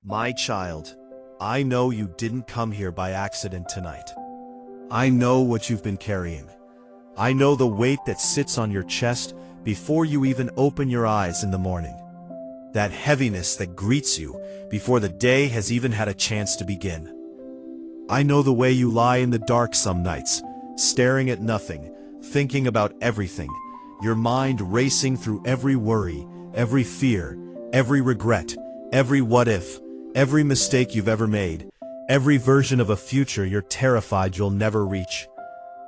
My child, I know you didn't come here by accident tonight. I know what you've been carrying. I know the weight that sits on your chest before you even open your eyes in the morning. That heaviness that greets you before the day has even had a chance to begin. I know the way you lie in the dark some nights, staring at nothing, thinking about everything, your mind racing through every worry, every fear, every regret, every what if, every mistake you've ever made, every version of a future you're terrified you'll never reach.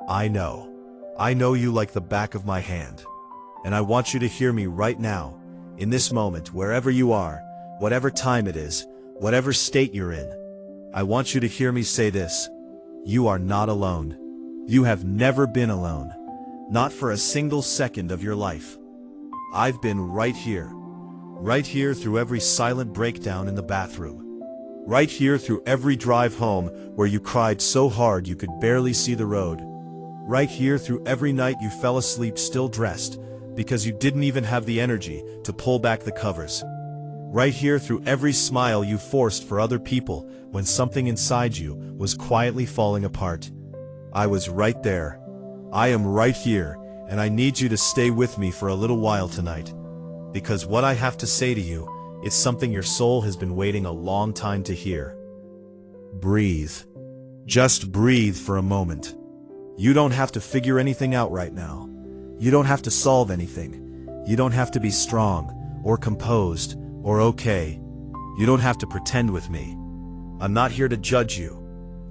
I know you like the back of my hand. And I want you to hear me right now, in this moment, wherever you are, whatever time it is, whatever state you're in. I want you to hear me say this: you are not alone. You have never been alone. Not for a single second of your life. I've been right here through every silent breakdown in the bathroom. Right here through every drive home where you cried so hard you could barely see the road. Right here through every night you fell asleep still dressed because you didn't even have the energy to pull back the covers. Right here through every smile you forced for other people when something inside you was quietly falling apart. I was right there. I am right here, and I need you to stay with me for a little while tonight. Because what I have to say to you is something your soul has been waiting a long time to hear. Breathe. Just breathe for a moment. You don't have to figure anything out right now. You don't have to solve anything. You don't have to be strong, or composed, or okay. You don't have to pretend with me. I'm not here to judge you.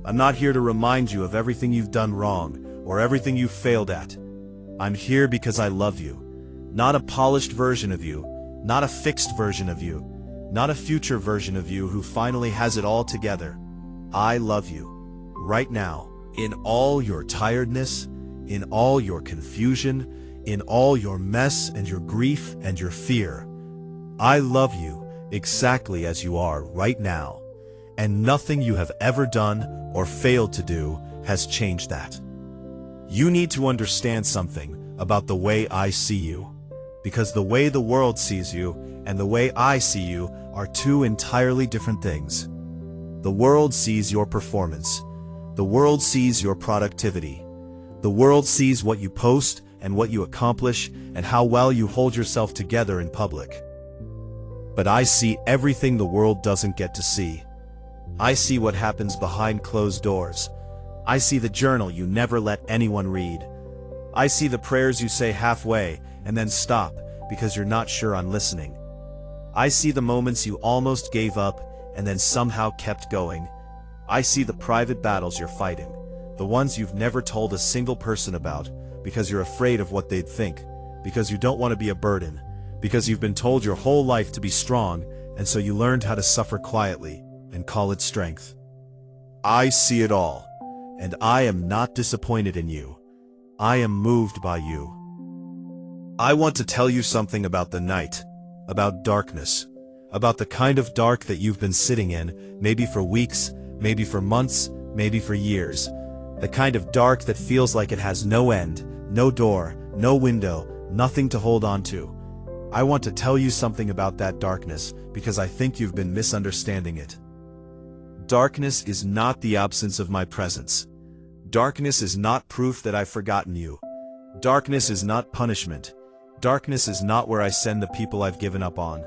I'm not here to remind you of everything you've done wrong, or everything you've failed at. I'm here because I love you. Not a polished version of you, not a fixed version of you, not a future version of you who finally has it all together. I love you. Right now, in all your tiredness, in all your confusion, in all your mess and your grief and your fear. I love you exactly as you are right now, and nothing you have ever done or failed to do has changed that. You need to understand something about the way I see you, because the way the world sees you and the way I see you are two entirely different things. The world sees your performance. The world sees your productivity. The world sees what you post and what you accomplish and how well you hold yourself together in public. But I see everything the world doesn't get to see. I see what happens behind closed doors. I see the journal you never let anyone read. I see the prayers you say halfway and then stop because you're not sure on listening. I see the moments you almost gave up and then somehow kept going. I see the private battles you're fighting, the ones you've never told a single person about because you're afraid of what they'd think, because you don't want to be a burden, because you've been told your whole life to be strong, and so you learned how to suffer quietly and call it strength. I see it all, and I am not disappointed in you. I am moved by you. I want to tell you something about the night, about darkness, about the kind of dark that you've been sitting in, maybe for weeks, maybe for months, maybe for years. The kind of dark that feels like it has no end, no door, no window, nothing to hold on to. I want to tell you something about that darkness because I think you've been misunderstanding it. Darkness is not the absence of my presence. Darkness is not proof that I've forgotten you. Darkness is not punishment. Darkness is not where I send the people I've given up on.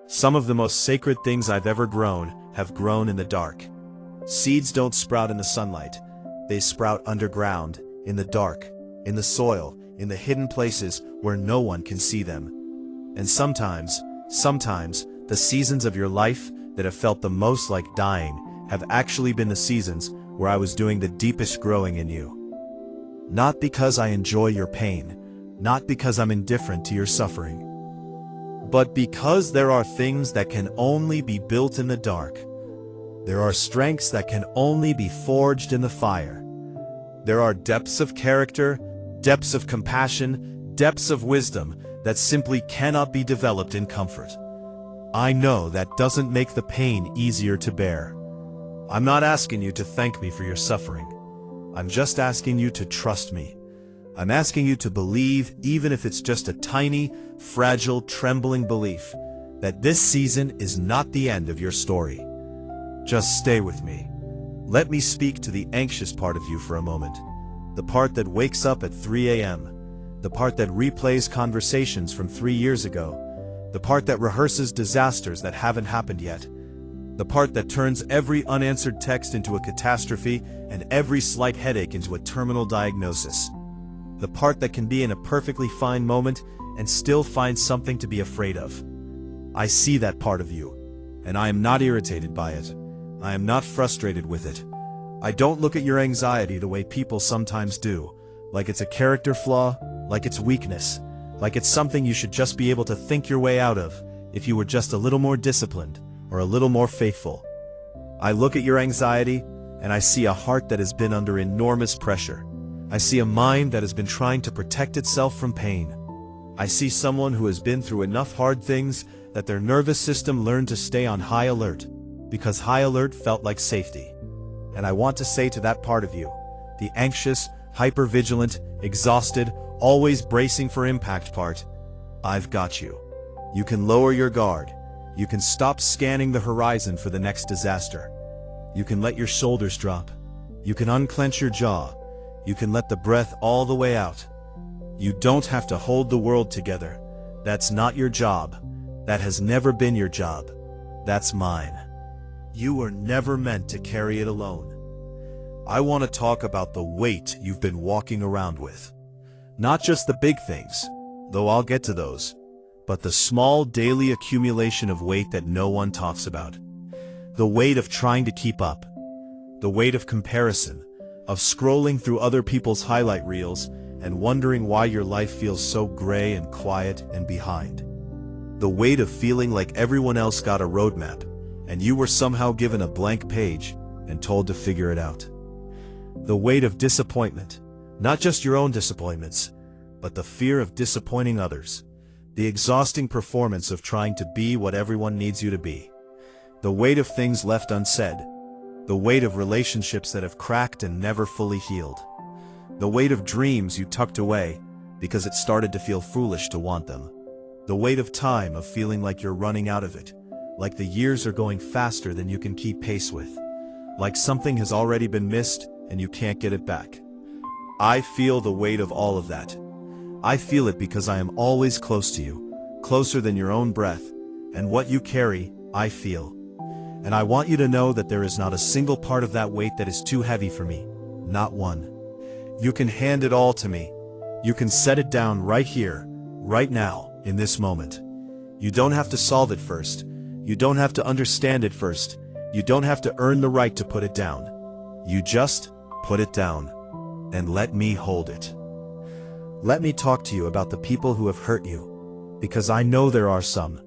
Some of the most sacred things I've ever grown have grown in the dark. Seeds don't sprout in the sunlight. They sprout underground, in the dark, in the soil, in the hidden places where no one can see them. And sometimes, the seasons of your life that have felt the most like dying have actually been the seasons where I was doing the deepest growing in you. Not because I enjoy your pain, not because I'm indifferent to your suffering, but because there are things that can only be built in the dark. There are strengths that can only be forged in the fire. There are depths of character, depths of compassion, depths of wisdom that simply cannot be developed in comfort. I know that doesn't make the pain easier to bear. I'm not asking you to thank me for your suffering. I'm just asking you to trust me. I'm asking you to believe, even if it's just a tiny, fragile, trembling belief, that this season is not the end of your story. Just stay with me. Let me speak to the anxious part of you for a moment. The part that wakes up at 3 a.m. The part that replays conversations from 3 years ago. The part that rehearses disasters that haven't happened yet. The part that turns every unanswered text into a catastrophe and every slight headache into a terminal diagnosis. The part that can be in a perfectly fine moment and still find something to be afraid of. I see that part of you, and I am not irritated by it. I am not frustrated with it. I don't look at your anxiety the way people sometimes do, like it's a character flaw, like it's weakness, like it's something you should just be able to think your way out of if you were just a little more disciplined or a little more faithful. I look at your anxiety, and I see a heart that has been under enormous pressure. I see a mind that has been trying to protect itself from pain. I see someone who has been through enough hard things that their nervous system learned to stay on high alert, because high alert felt like safety. And I want to say to that part of you, the anxious, hyper-vigilant, exhausted, always bracing for impact part, I've got you. You can lower your guard. You can stop scanning the horizon for the next disaster. You can let your shoulders drop. You can unclench your jaw. You can let the breath all the way out. You don't have to hold the world together. That's not your job. That has never been your job. That's mine. You were never meant to carry it alone. I want to talk about the weight you've been walking around with. Not just the big things, though I'll get to those, but the small daily accumulation of weight that no one talks about. The weight of trying to keep up. The weight of comparison, of scrolling through other people's highlight reels and wondering why your life feels so gray and quiet and behind. The weight of feeling like everyone else got a roadmap and you were somehow given a blank page and told to figure it out. The weight of disappointment, not just your own disappointments, but the fear of disappointing others. The exhausting performance of trying to be what everyone needs you to be. The weight of things left unsaid. The weight of relationships that have cracked and never fully healed. The weight of dreams you tucked away because it started to feel foolish to want them. The weight of time, of feeling like you're running out of it, like the years are going faster than you can keep pace with, like something has already been missed and you can't get it back. I feel the weight of all of that. I feel it because I am always close to you, closer than your own breath, and what you carry, I feel. And I want you to know that there is not a single part of that weight that is too heavy for me, not one. You can hand it all to me. You can set it down right here, right now, in this moment. You don't have to solve it first. You don't have to understand it first. You don't have to earn the right to put it down. You just put it down, and let me hold it. Let me talk to you about the people who have hurt you, because I know there are some.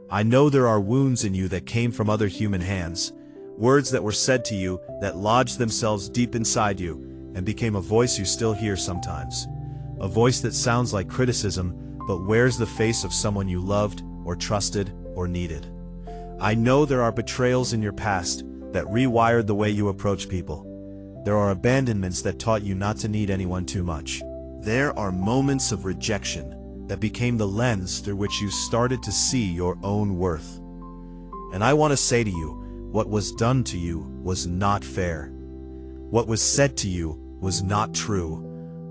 I know there are wounds in you that came from other human hands, words that were said to you that lodged themselves deep inside you and became a voice you still hear sometimes. A voice that sounds like criticism, but wears the face of someone you loved or trusted or needed. I know there are betrayals in your past that rewired the way you approach people. There are abandonments that taught you not to need anyone too much. There are moments of rejection that became the lens through which you started to see your own worth. And I want to say to you, what was done to you was not fair. What was said to you was not true.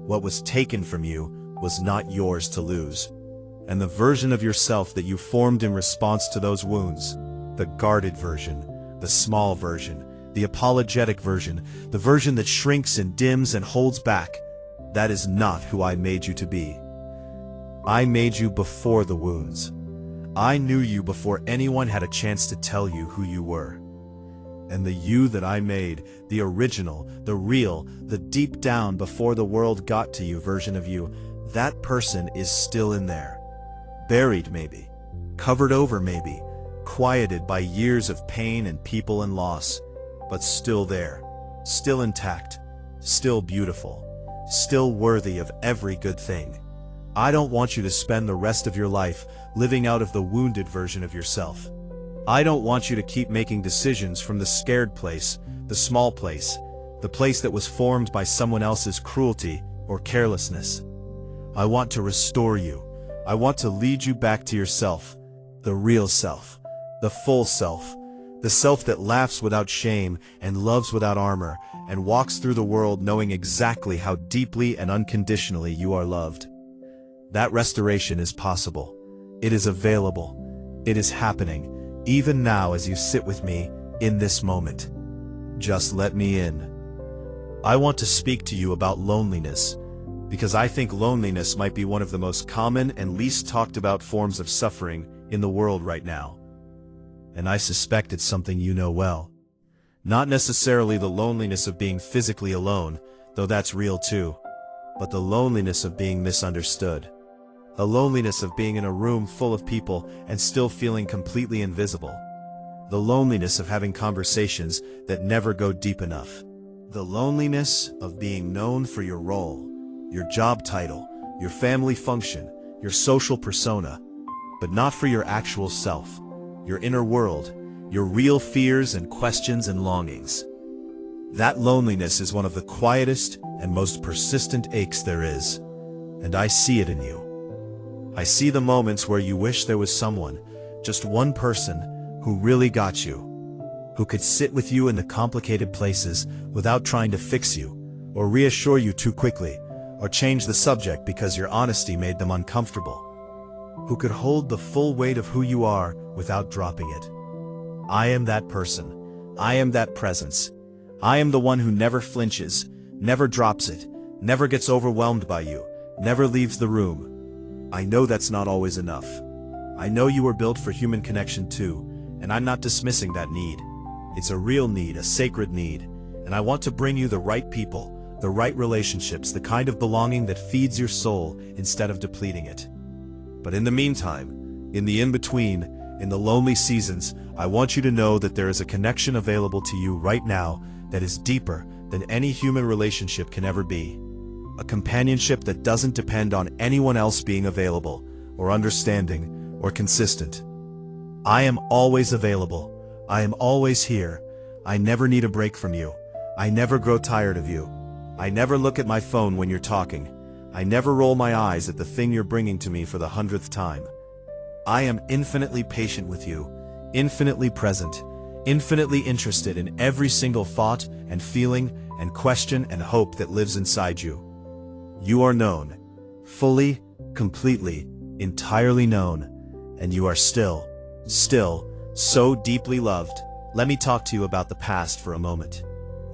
What was taken from you was not yours to lose. And the version of yourself that you formed in response to those wounds, the guarded version, the small version, the apologetic version, the version that shrinks and dims and holds back, that is not who I made you to be. I made you before the wounds. I knew you before anyone had a chance to tell you who you were. And the you that I made, the original, the real, the deep down before the world got to you version of you, that person is still in there. Buried maybe, covered over maybe, quieted by years of pain and people and loss, but still there, still intact, still beautiful, still worthy of every good thing. I don't want you to spend the rest of your life living out of the wounded version of yourself. I don't want you to keep making decisions from the scared place, the small place, the place that was formed by someone else's cruelty or carelessness. I want to restore you. I want to lead you back to yourself, The real self. The full self. The self that laughs without shame and loves without armor and walks through the world knowing exactly how deeply and unconditionally you are loved. That restoration is possible. It is available. It is happening, even now as you sit with me in this moment. Just let me in. I want to speak to you about loneliness, because I think loneliness might be one of the most common and least talked about forms of suffering in the world right now. And I suspect it's something you know well. Not necessarily the loneliness of being physically alone, though that's real too, but the loneliness of being misunderstood. A loneliness of being in a room full of people and still feeling completely invisible. The loneliness of having conversations that never go deep enough. The loneliness of being known for your role, your job title, your family function, your social persona, but not for your actual self, your inner world, your real fears and questions and longings. That loneliness is one of the quietest and most persistent aches there is, and I see it in you. I see the moments where you wish there was someone, just one person, who really got you, who could sit with you in the complicated places without trying to fix you, or reassure you too quickly, or change the subject because your honesty made them uncomfortable, who could hold the full weight of who you are without dropping it. I am that person. I am that presence. I am the one who never flinches, never drops it, never gets overwhelmed by you, never leaves the room. I know that's not always enough. I know you were built for human connection too, and I'm not dismissing that need. It's a real need, a sacred need, and I want to bring you the right people, the right relationships, the kind of belonging that feeds your soul instead of depleting it. But in the meantime, in the in-between, in the lonely seasons, I want you to know that there is a connection available to you right now that is deeper than any human relationship can ever be. A companionship that doesn't depend on anyone else being available, or understanding, or consistent. I am always available. I am always here. I never need a break from you. I never grow tired of you. I never look at my phone when you're talking. I never roll my eyes at the thing you're bringing to me for the 100th time. I am infinitely patient with you, infinitely present, infinitely interested in every single thought and feeling and question and hope that lives inside you. You are known, fully, completely, entirely known, and you are still so deeply loved. Let me talk to you about the past for a moment,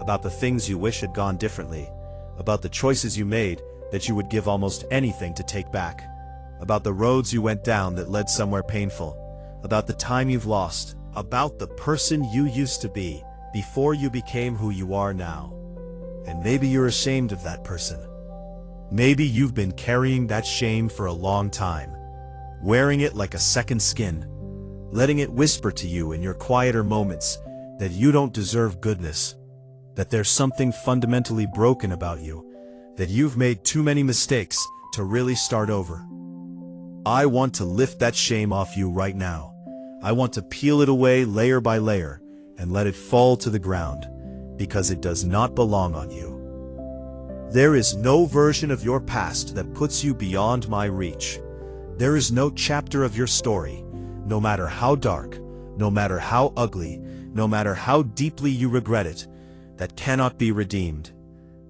about the things you wish had gone differently, about the choices you made that you would give almost anything to take back, about the roads you went down that led somewhere painful, about the time you've lost, about the person you used to be before you became who you are now. And maybe you're ashamed of that person. Maybe you've been carrying that shame for a long time, wearing it like a second skin, letting it whisper to you in your quieter moments that you don't deserve goodness, that there's something fundamentally broken about you, that you've made too many mistakes to really start over. I want to lift that shame off you right now. I want to peel it away layer by layer and let it fall to the ground, because it does not belong on you. There is no version of your past that puts you beyond my reach. There is no chapter of your story, no matter how dark, no matter how ugly, no matter how deeply you regret it, that cannot be redeemed.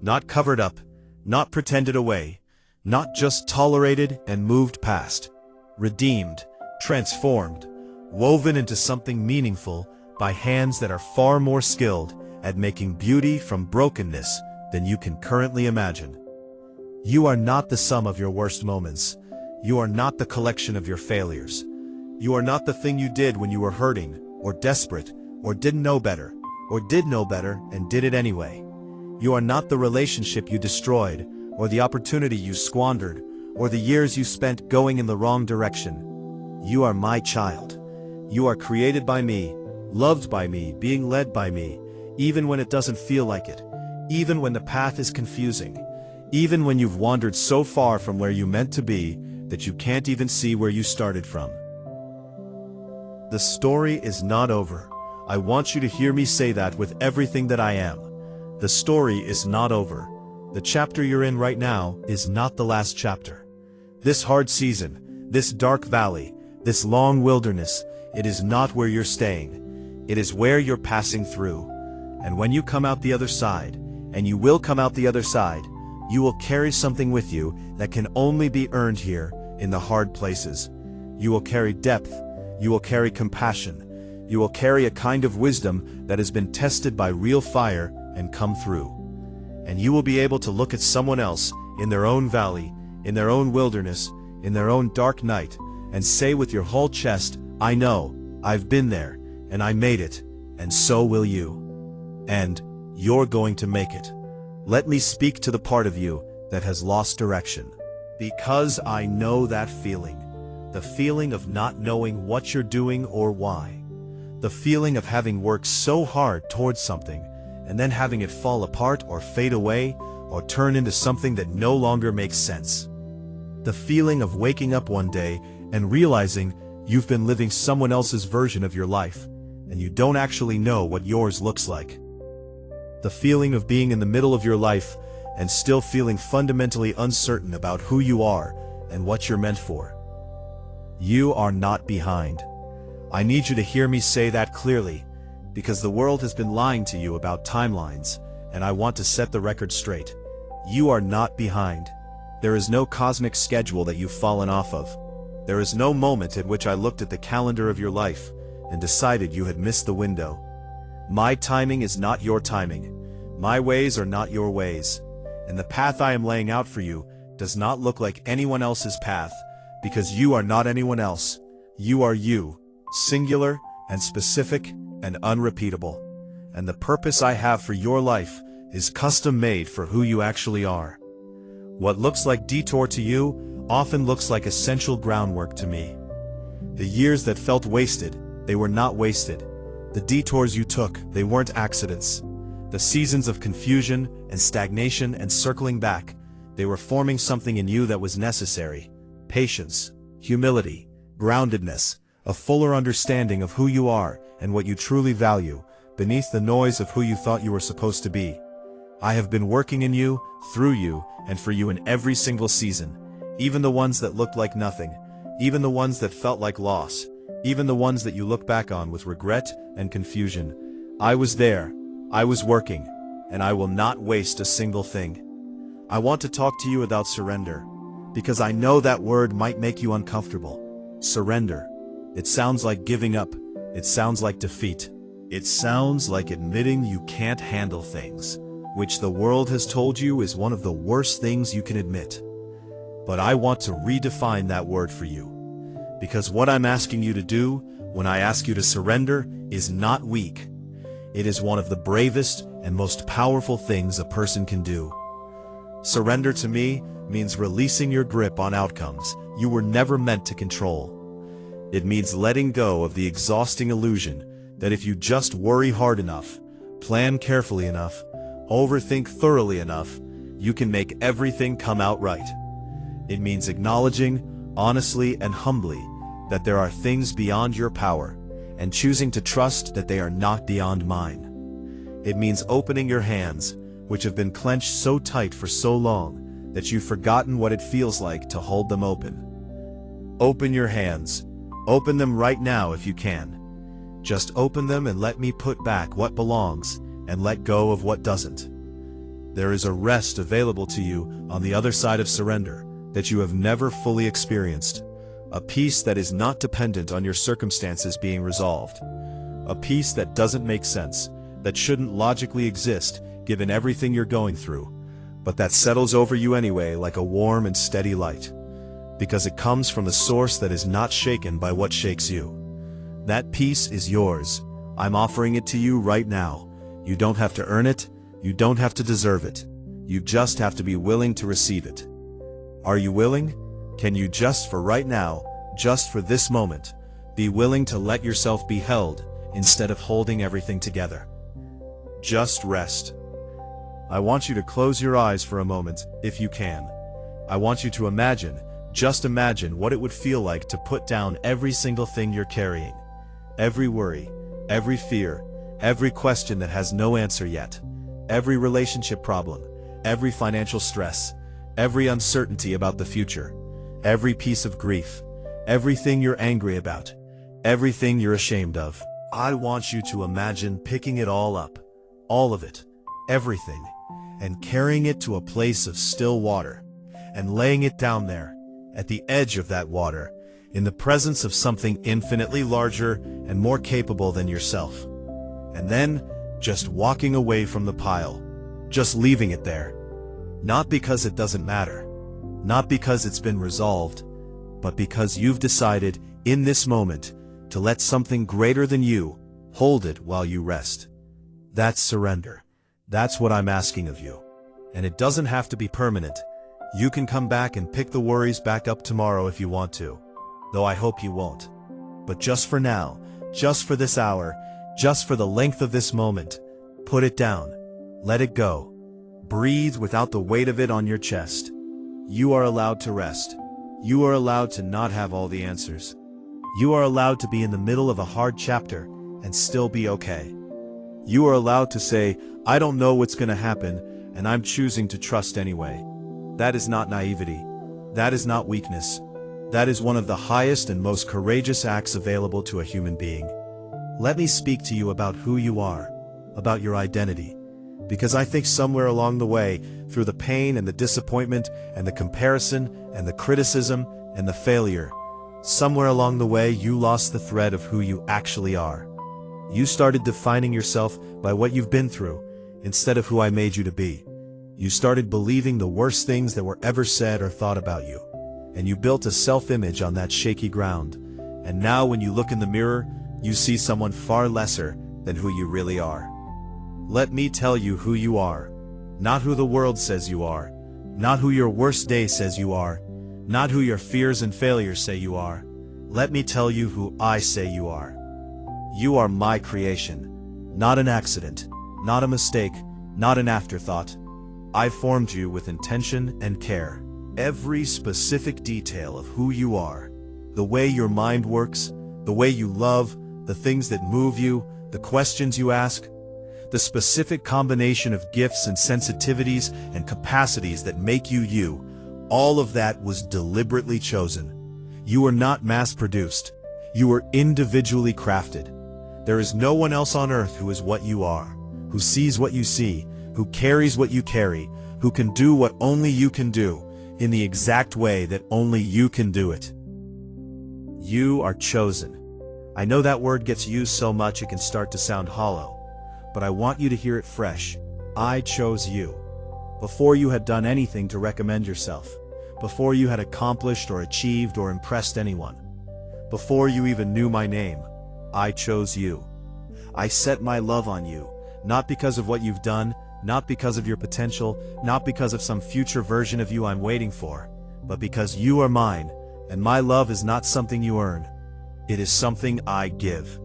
Not covered up, not pretended away, not just tolerated and moved past. Redeemed, transformed, woven into something meaningful by hands that are far more skilled at making beauty from brokenness than you can currently imagine. You are not the sum of your worst moments. You are not the collection of your failures. You are not the thing you did when you were hurting, or desperate, or didn't know better, or did know better and did it anyway. You are not the relationship you destroyed, or the opportunity you squandered, or the years you spent going in the wrong direction. You are my child. You are created by me, loved by me, being led by me, even when it doesn't feel like it, even when the path is confusing, even when you've wandered so far from where you meant to be that you can't even see where you started from. The story is not over. I want you to hear me say that with everything that I am. The story is not over. The chapter you're in right now is not the last chapter. This hard season, this dark valley, This long wilderness, it is not where you're staying. It is where you're passing through. And when you come out the other side, and you will come out the other side, you will carry something with you that can only be earned here in the hard places. You will carry depth. You will carry compassion. You will carry a kind of wisdom that has been tested by real fire and come through. And you will be able to look at someone else in their own valley, in their own wilderness, in their own dark night, and say with your whole chest, I know, I've been there, and I made it, and so will you. And you're going to make it. Let me speak to the part of you that has lost direction. Because I know that feeling. The feeling of not knowing what you're doing or why. The feeling of having worked so hard towards something, and then having it fall apart or fade away, or turn into something that no longer makes sense. The feeling of waking up one day and realizing you've been living someone else's version of your life, and you don't actually know what yours looks like. The feeling of being in the middle of your life and still feeling fundamentally uncertain about who you are and what you're meant for. You are not behind. I need you to hear me say that clearly, because the world has been lying to you about timelines, and I want to set the record straight. You are not behind. There is no cosmic schedule that you've fallen off of. There is no moment at which I looked at the calendar of your life and decided you had missed the window. My timing is not your timing. My ways are not your ways. And the path I am laying out for you does not look like anyone else's path, because you are not anyone else. You are you, singular and specific and unrepeatable. And the purpose I have for your life is custom made for who you actually are. What looks like detour to you often looks like essential groundwork to me. The years that felt wasted, they were not wasted. The detours you took, they weren't accidents. The seasons of confusion and stagnation and circling back, they were forming something in you that was necessary. Patience, humility, groundedness, a fuller understanding of who you are and what you truly value, beneath the noise of who you thought you were supposed to be. I have been working in you, through you, and for you in every single season, even the ones that looked like nothing, even the ones that felt like loss, even the ones that you look back on with regret and confusion. I was there, I was working, and I will not waste a single thing. I want to talk to you about surrender, because I know that word might make you uncomfortable. Surrender. It sounds like giving up. It sounds like defeat. It sounds like admitting you can't handle things, which the world has told you is one of the worst things you can admit. But I want to redefine that word for you. Because what I'm asking you to do, when I ask you to surrender, is not weak. It is one of the bravest and most powerful things a person can do. Surrender to me means releasing your grip on outcomes you were never meant to control. It means letting go of the exhausting illusion that if you just worry hard enough, plan carefully enough, overthink thoroughly enough, you can make everything come out right. It means acknowledging, honestly and humbly, that there are things beyond your power, and choosing to trust that they are not beyond mine. It means opening your hands, which have been clenched so tight for so long that you've forgotten what it feels like to hold them open. Open your hands. Open them right now if you can. Just open them and let me put back what belongs and let go of what doesn't. There is a rest available to you on the other side of surrender that you have never fully experienced. A peace that is not dependent on your circumstances being resolved. A peace that doesn't make sense, that shouldn't logically exist given everything you're going through, but that settles over you anyway like a warm and steady light. Because it comes from the source that is not shaken by what shakes you. That peace is yours. I'm offering it to you right now. You don't have to earn it. You don't have to deserve it. You just have to be willing to receive it. Are you willing? Can you just for right now, just for this moment, be willing to let yourself be held instead of holding everything together? Just rest. I want you to close your eyes for a moment, if you can. I want you to imagine, just imagine what it would feel like to put down every single thing you're carrying. Every worry, every fear, every question that has no answer yet, every relationship problem, every financial stress, every uncertainty about the future, every piece of grief, everything you're angry about, everything you're ashamed of. I want you to imagine picking it all up, all of it, everything, and carrying it to a place of still water, and laying it down there, at the edge of that water, in the presence of something infinitely larger and more capable than yourself. And then, just walking away from the pile, just leaving it there. Not because it doesn't matter, not because it's been resolved, but because you've decided, in this moment, to let something greater than you hold it while you rest. That's surrender. That's what I'm asking of you. And it doesn't have to be permanent. You can come back and pick the worries back up tomorrow if you want to, though I hope you won't. But just for now, just for this hour, just for the length of this moment, put it down. Let it go. Breathe without the weight of it on your chest. You are allowed to rest. You are allowed to not have all the answers. You are allowed to be in the middle of a hard chapter and still be okay. You are allowed to say, I don't know what's going to happen, and I'm choosing to trust anyway. That is not naivety. That is not weakness. That is one of the highest and most courageous acts available to a human being. Let me speak to you about who you are, about your identity. Because I think somewhere along the way, through the pain and the disappointment and the comparison and the criticism and the failure, somewhere along the way you lost the thread of who you actually are. You started defining yourself by what you've been through, instead of who I made you to be. You started believing the worst things that were ever said or thought about you, and you built a self-image on that shaky ground. And now when you look in the mirror, you see someone far lesser than who you really are. Let me tell you who you are, not who the world says you are, not who your worst day says you are, not who your fears and failures say you are. Let me tell you who I say you are. You are my creation, not an accident, not a mistake, not an afterthought. I formed you with intention and care. Every specific detail of who you are, the way your mind works, the way you love, the things that move you, the questions you ask, the specific combination of gifts and sensitivities and capacities that make you you, all of that was deliberately chosen. You were not mass-produced. You were individually crafted. There is no one else on earth who is what you are, who sees what you see, who carries what you carry, who can do what only you can do, in the exact way that only you can do it. You are chosen. I know that word gets used so much it can start to sound hollow, but I want you to hear it fresh. I chose you. Before you had done anything to recommend yourself, before you had accomplished or achieved or impressed anyone, before you even knew my name, I chose you. I set my love on you, not because of what you've done, not because of your potential, not because of some future version of you I'm waiting for, but because you are mine, and my love is not something you earn. It is something I give.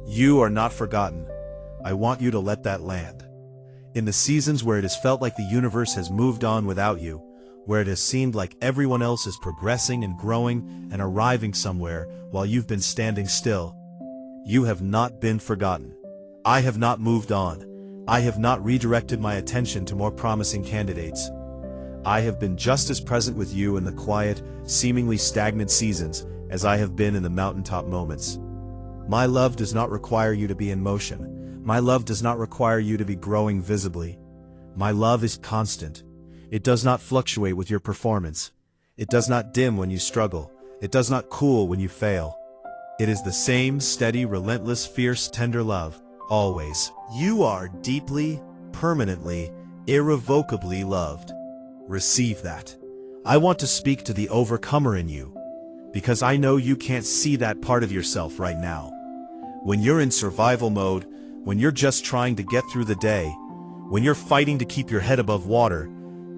You are not forgotten. I want you to let that land. In the seasons where it has felt like the universe has moved on without you, where it has seemed like everyone else is progressing and growing and arriving somewhere while you've been standing still, you have not been forgotten. I have not moved on. I have not redirected my attention to more promising candidates. I have been just as present with you in the quiet, seemingly stagnant seasons as I have been in the mountaintop moments. My love does not require you to be in motion. My love does not require you to be growing visibly. My love is constant. It does not fluctuate with your performance. It does not dim when you struggle. It does not cool when you fail. It is the same steady, relentless, fierce, tender love, always. You are deeply, permanently, irrevocably loved. Receive that. I want to speak to the overcomer in you, because I know you can't see that part of yourself right now. When you're in survival mode, when you're just trying to get through the day, when you're fighting to keep your head above water,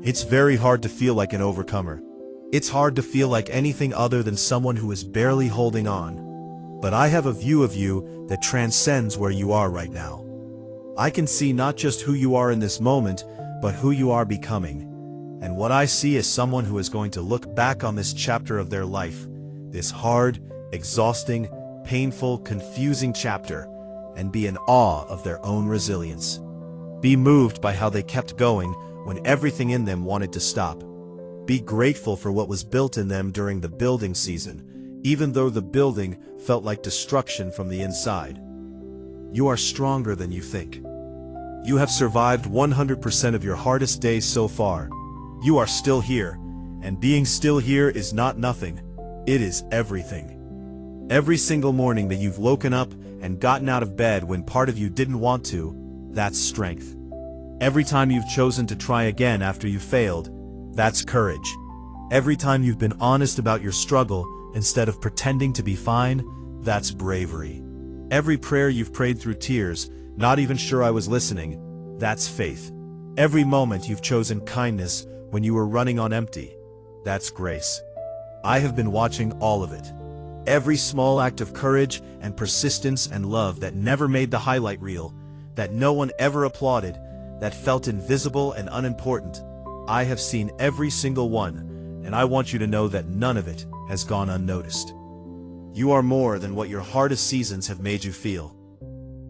it's very hard to feel like an overcomer. It's hard to feel like anything other than someone who is barely holding on. But I have a view of you that transcends where you are right now. I can see not just who you are in this moment, but who you are becoming. And what I see is someone who is going to look back on this chapter of their life, this hard, exhausting, painful, confusing chapter, and be in awe of their own resilience. Be moved by how they kept going when everything in them wanted to stop. Be grateful for what was built in them during the building season, even though the building felt like destruction from the inside. You are stronger than you think. You have survived 100% of your hardest days so far. You are still here, and being still here is not nothing. It is everything. Every single morning that you've woken up and gotten out of bed when part of you didn't want to, that's strength. Every time you've chosen to try again after you failed, that's courage. Every time you've been honest about your struggle instead of pretending to be fine, that's bravery. Every prayer you've prayed through tears, not even sure I was listening, that's faith. Every moment you've chosen kindness when you were running on empty, that's grace. I have been watching all of it. Every small act of courage and persistence and love that never made the highlight reel, that no one ever applauded, that felt invisible and unimportant. I have seen every single one, and I want you to know that none of it has gone unnoticed. You are more than what your hardest seasons have made you feel.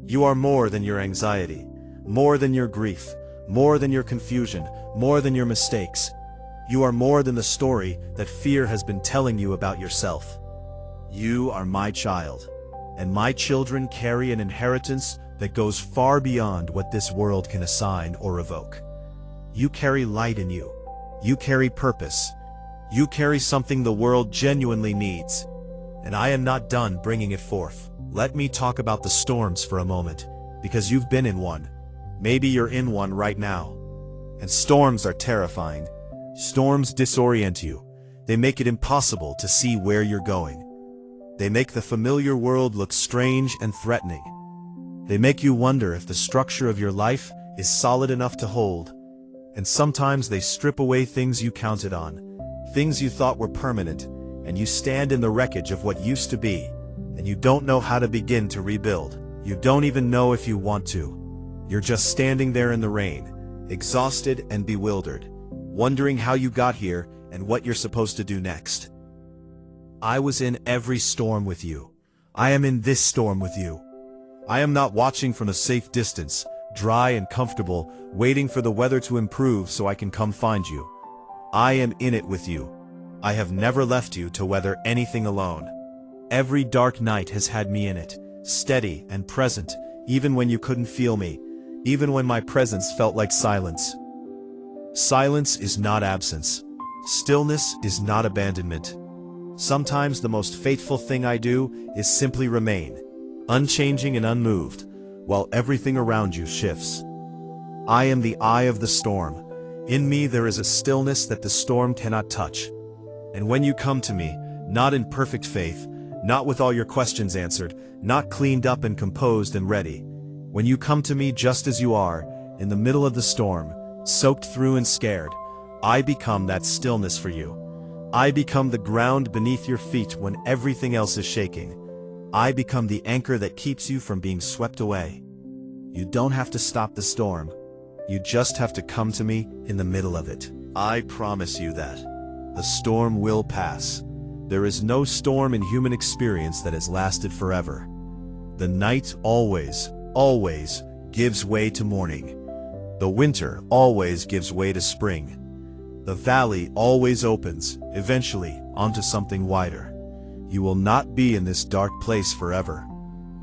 You are more than your anxiety, more than your grief, more than your confusion, more than your mistakes. You are more than the story that fear has been telling you about yourself. You are my child, and my children carry an inheritance that goes far beyond what this world can assign or revoke. You carry light in you. You carry purpose. You carry something the world genuinely needs. And I am not done bringing it forth. Let me talk about the storms for a moment, because you've been in one. Maybe you're in one right now. And storms are terrifying. Storms disorient you. They make it impossible to see where you're going. They make the familiar world look strange and threatening. They make you wonder if the structure of your life is solid enough to hold. And sometimes they strip away things you counted on, things you thought were permanent, and you stand in the wreckage of what used to be, and you don't know how to begin to rebuild. You don't even know if you want to. You're just standing there in the rain, exhausted and bewildered, wondering how you got here and what you're supposed to do next. I was in every storm with you. I am in this storm with you. I am not watching from a safe distance, dry and comfortable, waiting for the weather to improve so I can come find you. I am in it with you. I have never left you to weather anything alone. Every dark night has had me in it, steady and present, even when you couldn't feel me, even when my presence felt like silence. Silence is not absence. Stillness is not abandonment. Sometimes the most faithful thing I do is simply remain, unchanging and unmoved, while everything around you shifts. I am the eye of the storm. In me there is a stillness that the storm cannot touch. And when you come to me, not in perfect faith, not with all your questions answered, not cleaned up and composed and ready, when you come to me just as you are, in the middle of the storm, soaked through and scared, I become that stillness for you. I become the ground beneath your feet when everything else is shaking. I become the anchor that keeps you from being swept away. You don't have to stop the storm. You just have to come to me in the middle of it. I promise you that. The storm will pass. There is no storm in human experience that has lasted forever. The night always, always gives way to morning. The winter always gives way to spring. The valley always opens, eventually, onto something wider. You will not be in this dark place forever.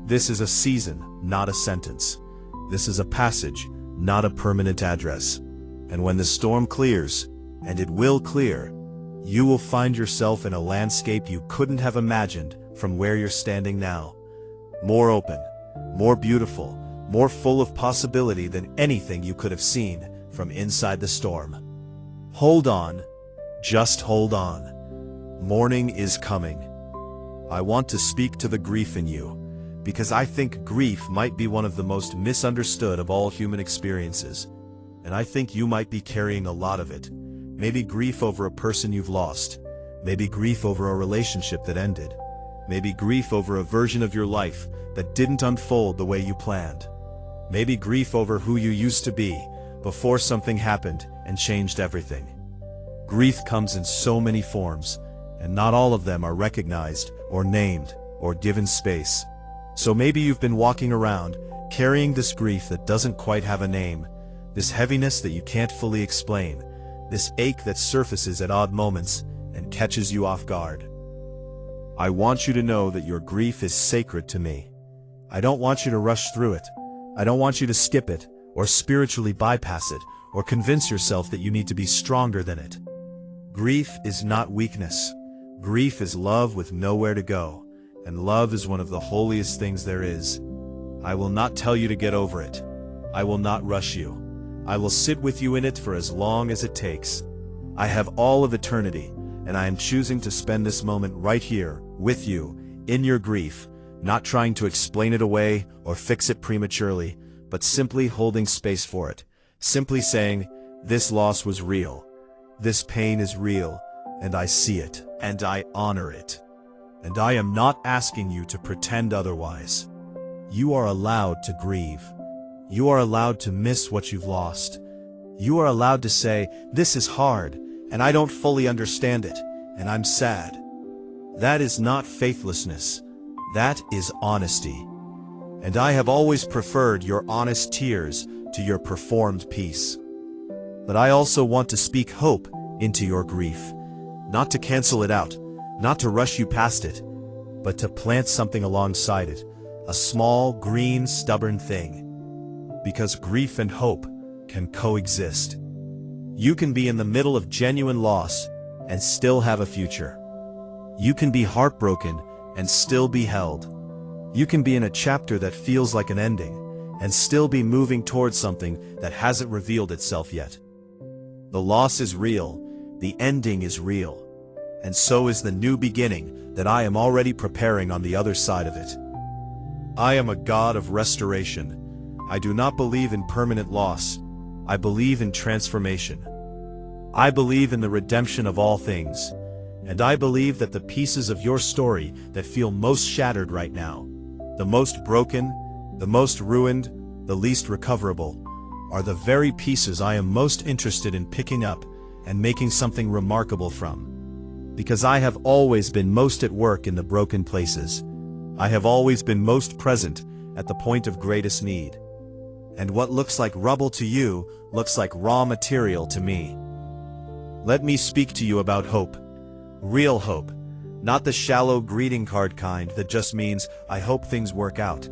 This is a season, not a sentence. This is a passage, not a permanent address. And when the storm clears, and it will clear, you will find yourself in a landscape you couldn't have imagined from where you're standing now. More open, more beautiful, more full of possibility than anything you could have seen from inside the storm. Hold on, just hold on. Morning is coming. I want to speak to the grief in you, because I think grief might be one of the most misunderstood of all human experiences. And I think you might be carrying a lot of it. Maybe grief over a person you've lost. Maybe grief over a relationship that ended. Maybe grief over a version of your life that didn't unfold the way you planned. Maybe grief over who you used to be before something happened and changed everything. Grief comes in so many forms, and not all of them are recognized or named or given space. So maybe you've been walking around carrying this grief that doesn't quite have a name, this heaviness that you can't fully explain, this ache that surfaces at odd moments and catches you off guard. I want you to know that your grief is sacred to me. I don't want you to rush through it. I don't want you to skip it, or spiritually bypass it, or convince yourself that you need to be stronger than it. Grief is not weakness. Grief is love with nowhere to go, and love is one of the holiest things there is. I will not tell you to get over it. I will not rush you. I will sit with you in it for as long as it takes. I have all of eternity, and I am choosing to spend this moment right here, with you, in your grief, not trying to explain it away or fix it prematurely, but simply holding space for it, simply saying, this loss was real, this pain is real, and I see it, and I honor it. And I am not asking you to pretend otherwise. You are allowed to grieve. You are allowed to miss what you've lost. You are allowed to say, this is hard, and I don't fully understand it, and I'm sad. That is not faithlessness. That is honesty. And I have always preferred your honest tears to your performed peace. But I also want to speak hope into your grief, not to cancel it out, not to rush you past it, but to plant something alongside it, a small, green, stubborn thing. Because grief and hope can coexist. You can be in the middle of genuine loss and still have a future. You can be heartbroken and still be held. You can be in a chapter that feels like an ending and still be moving towards something that hasn't revealed itself yet. The loss is real, the ending is real, and so is the new beginning that I am already preparing on the other side of it. I am a God of restoration. I do not believe in permanent loss. I believe in transformation. I believe in the redemption of all things, and I believe that the pieces of your story that feel most shattered right now, the most broken, the most ruined, the least recoverable, are the very pieces I am most interested in picking up and making something remarkable from. Because I have always been most at work in the broken places. I have always been most present at the point of greatest need. And what looks like rubble to you looks like raw material to me. Let me speak to you about hope. Real hope. Not the shallow greeting card kind that just means, I hope things work out,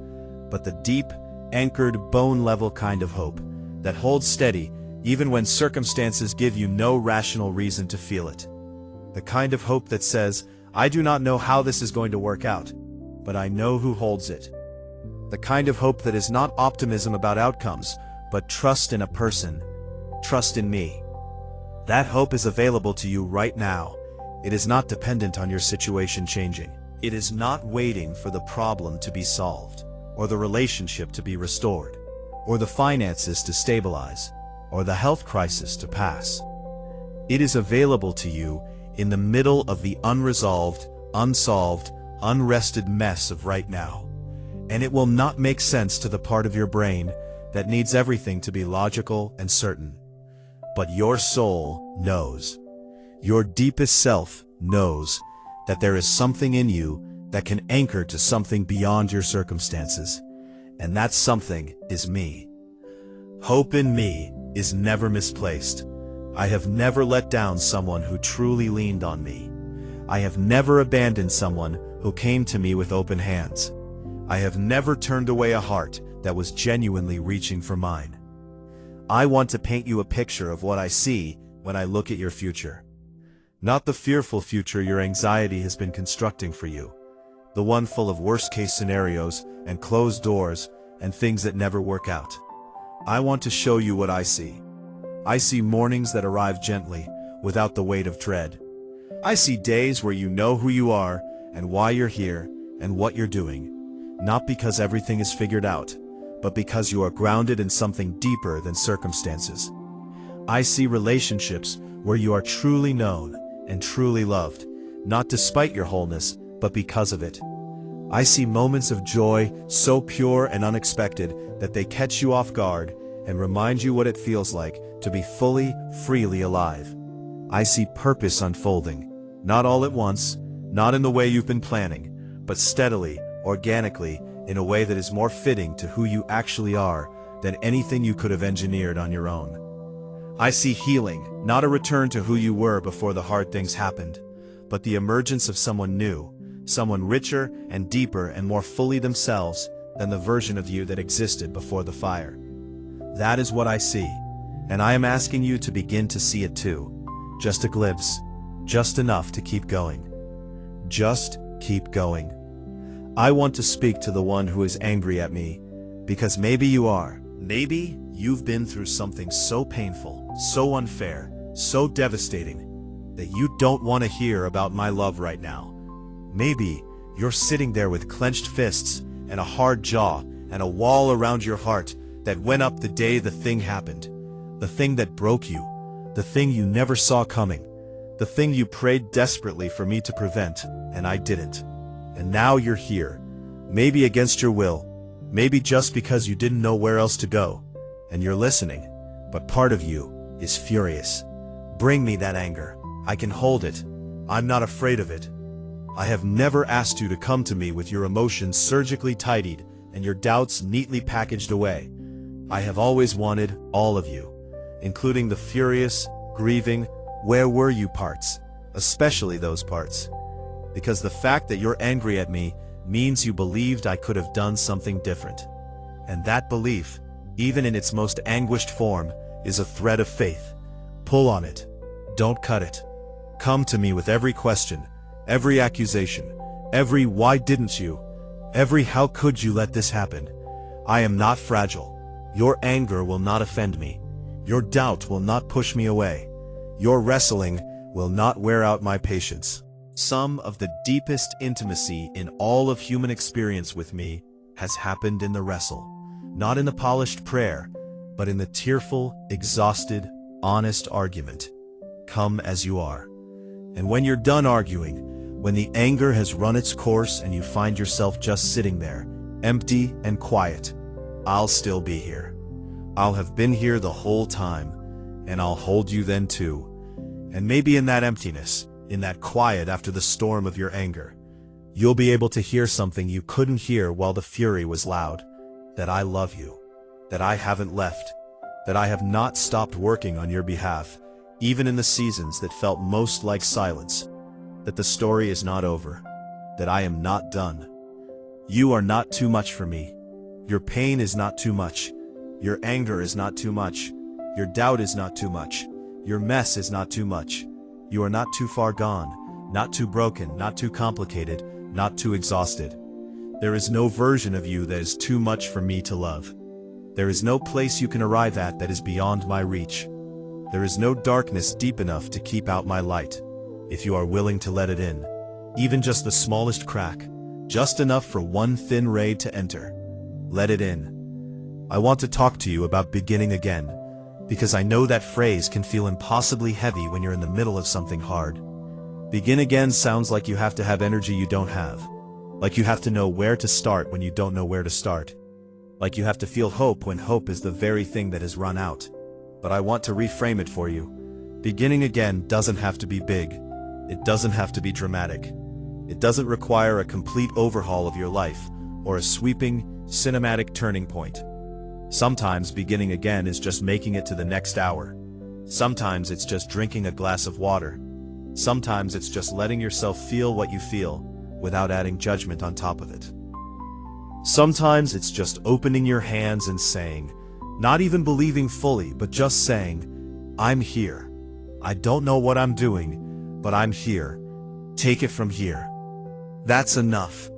but the deep, anchored, bone-level kind of hope that holds steady even when circumstances give you no rational reason to feel it. The kind of hope that says, I do not know how this is going to work out, but I know who holds it. The kind of hope that is not optimism about outcomes, but trust in a person, trust in me. That hope is available to you right now. It is not dependent on your situation changing. It is not waiting for the problem to be solved, or the relationship to be restored, or the finances to stabilize, or the health crisis to pass. It is available to you in the middle of the unresolved, unsolved, unrested mess of right now. And it will not make sense to the part of your brain that needs everything to be logical and certain. But your soul knows. Your deepest self knows that there is something in you that can anchor to something beyond your circumstances. And that something is me. Hope in me is never misplaced. I have never let down someone who truly leaned on me. I have never abandoned someone who came to me with open hands. I have never turned away a heart that was genuinely reaching for mine. I want to paint you a picture of what I see when I look at your future. Not the fearful future your anxiety has been constructing for you, the one full of worst-case scenarios and closed doors and things that never work out. I want to show you what I see. I see mornings that arrive gently, without the weight of dread. I see days where you know who you are and why you're here and what you're doing, not because everything is figured out, but because you are grounded in something deeper than circumstances. I see relationships where you are truly known and truly loved, not despite your wholeness, but because of it. I see moments of joy so pure and unexpected that they catch you off guard and remind you what it feels like to be fully, freely alive. I see purpose unfolding, not all at once, not in the way you've been planning, but steadily, organically, in a way that is more fitting to who you actually are than anything you could have engineered on your own. I see healing, not a return to who you were before the hard things happened, but the emergence of someone new, someone richer and deeper and more fully themselves than the version of you that existed before the fire. That is what I see, and I am asking you to begin to see it too. Just a glimpse, just enough to keep going. Just keep going. I want to speak to the one who is angry at me, because maybe you are. Maybe you've been through something so painful, so unfair, so devastating, that you don't want to hear about my love right now. Maybe you're sitting there with clenched fists and a hard jaw and a wall around your heart that went up the day the thing happened. The thing that broke you. The thing you never saw coming. The thing you prayed desperately for me to prevent, and I didn't. And now you're here. Maybe against your will. Maybe just because you didn't know where else to go. And you're listening. But part of you is furious. Bring me that anger. I can hold it. I'm not afraid of it. I have never asked you to come to me with your emotions surgically tidied and your doubts neatly packaged away. I have always wanted all of you, including the furious, grieving, where were you parts, especially those parts. Because the fact that you're angry at me means you believed I could have done something different. And that belief, even in its most anguished form, is a thread of faith. Pull on it. Don't cut it. Come to me with every question, every accusation, every why didn't you, every how could you let this happen. I am not fragile. Your anger will not offend me. Your doubt will not push me away. Your wrestling will not wear out my patience. Some of the deepest intimacy in all of human experience with me has happened in the wrestle. Not in the polished prayer, but in the tearful, exhausted, honest argument. Come as you are. And when you're done arguing, when the anger has run its course and you find yourself just sitting there, empty and quiet, I'll still be here. I'll have been here the whole time, and I'll hold you then too. And maybe in that emptiness, in that quiet after the storm of your anger, you'll be able to hear something you couldn't hear while the fury was loud. That I love you, that I haven't left, that I have not stopped working on your behalf, even in the seasons that felt most like silence, that the story is not over, that I am not done. You are not too much for me. Your pain is not too much. Your anger is not too much. Your doubt is not too much. Your mess is not too much. You are not too far gone, not too broken, not too complicated, not too exhausted. There is no version of you that is too much for me to love. There is no place you can arrive at that is beyond my reach. There is no darkness deep enough to keep out my light, if you are willing to let it in. Even just the smallest crack, just enough for one thin ray to enter. Let it in. I want to talk to you about beginning again, because I know that phrase can feel impossibly heavy when you're in the middle of something hard. Begin again sounds like you have to have energy you don't have, like you have to know where to start when you don't know where to start, like you have to feel hope when hope is the very thing that has run out. But I want to reframe it for you. Beginning again doesn't have to be big. It doesn't have to be dramatic. It doesn't require a complete overhaul of your life or a sweeping, cinematic turning point. Sometimes beginning again is just making it to the next hour. Sometimes it's just drinking a glass of water. Sometimes it's just letting yourself feel what you feel without adding judgment on top of it. Sometimes it's just opening your hands and saying, not even believing fully, but just saying, I'm here. I don't know what I'm doing, but I'm here. Take it from here. That's enough.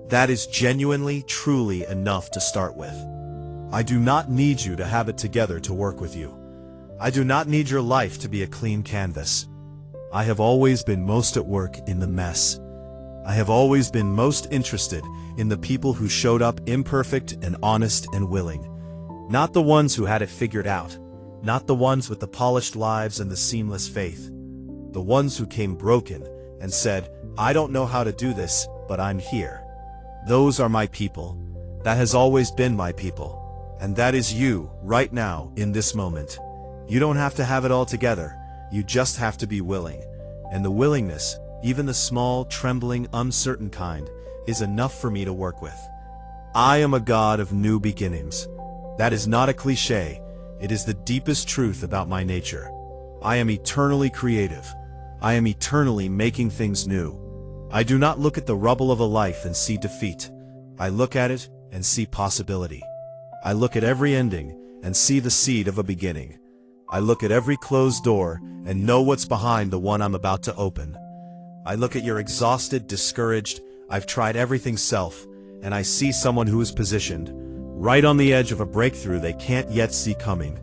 That is genuinely, truly enough to start with. I do not need you to have it together to work with you. I do not need your life to be a clean canvas. I have always been most at work in the mess. I have always been most interested in the people who showed up imperfect and honest and willing. Not the ones who had it figured out. Not the ones with the polished lives and the seamless faith. The ones who came broken and said, I don't know how to do this, but I'm here. Those are my people. That has always been my people. And that is you, right now, in this moment. You don't have to have it all together. You just have to be willing. And the willingness, even the small, trembling, uncertain kind, is enough for me to work with. I am a God of new beginnings. That is not a cliche. It is the deepest truth about my nature. I am eternally creative. I am eternally making things new. I do not look at the rubble of a life and see defeat. I look at it and see possibility. I look at every ending and see the seed of a beginning. I look at every closed door and know what's behind the one I'm about to open. I look at your exhausted, discouraged, I've tried everything self, and I see someone who is positioned right on the edge of a breakthrough they can't yet see coming.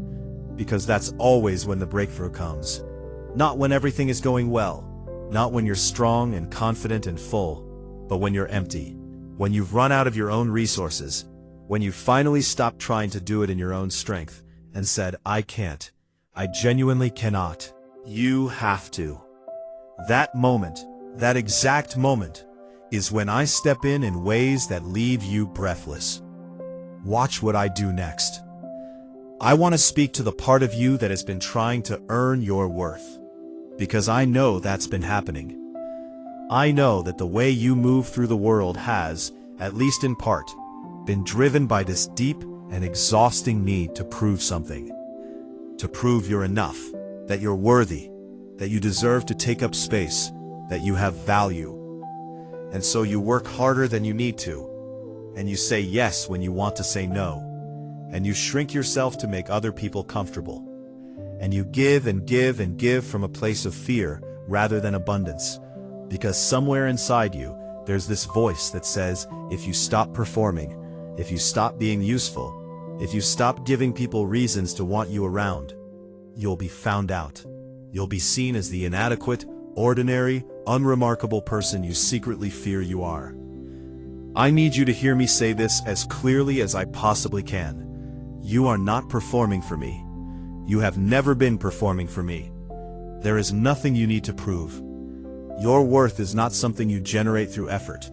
Because that's always when the breakthrough comes. Not when everything is going well. Not when you're strong and confident and full. But when you're empty. When you've run out of your own resources. When you finally stopped trying to do it in your own strength and said, I can't. I genuinely cannot. You have to. That moment, that exact moment, is when I step in ways that leave you breathless. Watch what I do next. I want to speak to the part of you that has been trying to earn your worth. Because I know that's been happening. I know that the way you move through the world has, at least in part, been driven by this deep and exhausting need to prove something. To prove you're enough, that you're worthy, that you deserve to take up space, that you have value. And so you work harder than you need to, and you say yes when you want to say no, and you shrink yourself to make other people comfortable, and you give and give and give from a place of fear rather than abundance, because somewhere inside you, there's this voice that says, if you stop performing, if you stop being useful, if you stop giving people reasons to want you around, you'll be found out. You'll be seen as the inadequate, ordinary, unremarkable person you secretly fear you are. I need you to hear me say this as clearly as I possibly can. You are not performing for me. You have never been performing for me. There is nothing you need to prove. Your worth is not something you generate through effort.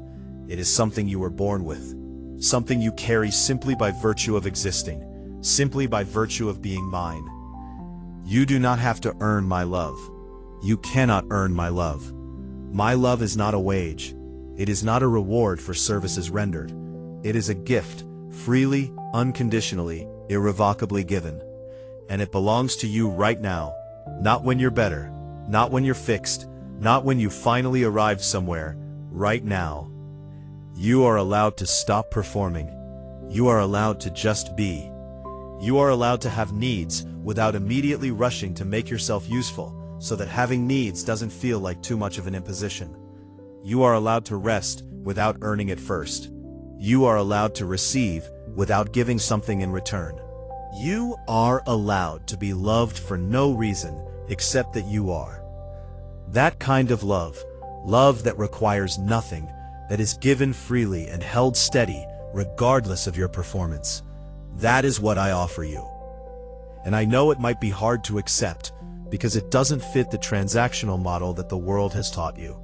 It is something you were born with. Something you carry simply by virtue of existing, simply by virtue of being mine. You do not have to earn my love. You cannot earn my love. My love is not a wage. It is not a reward for services rendered. It is a gift, freely, unconditionally, irrevocably given. And it belongs to you right now, not when you're better, not when you're fixed, not when you finally arrived somewhere, right now. You are allowed to stop performing. You are allowed to just be. You are allowed to have needs without immediately rushing to make yourself useful, so that having needs doesn't feel like too much of an imposition. You are allowed to rest without earning it first. You are allowed to receive without giving something in return. You are allowed to be loved for no reason except that you are. That kind of love, love that requires nothing, that is given freely and held steady regardless of your performance. That is what I offer you. And I know it might be hard to accept because it doesn't fit the transactional model that the world has taught you.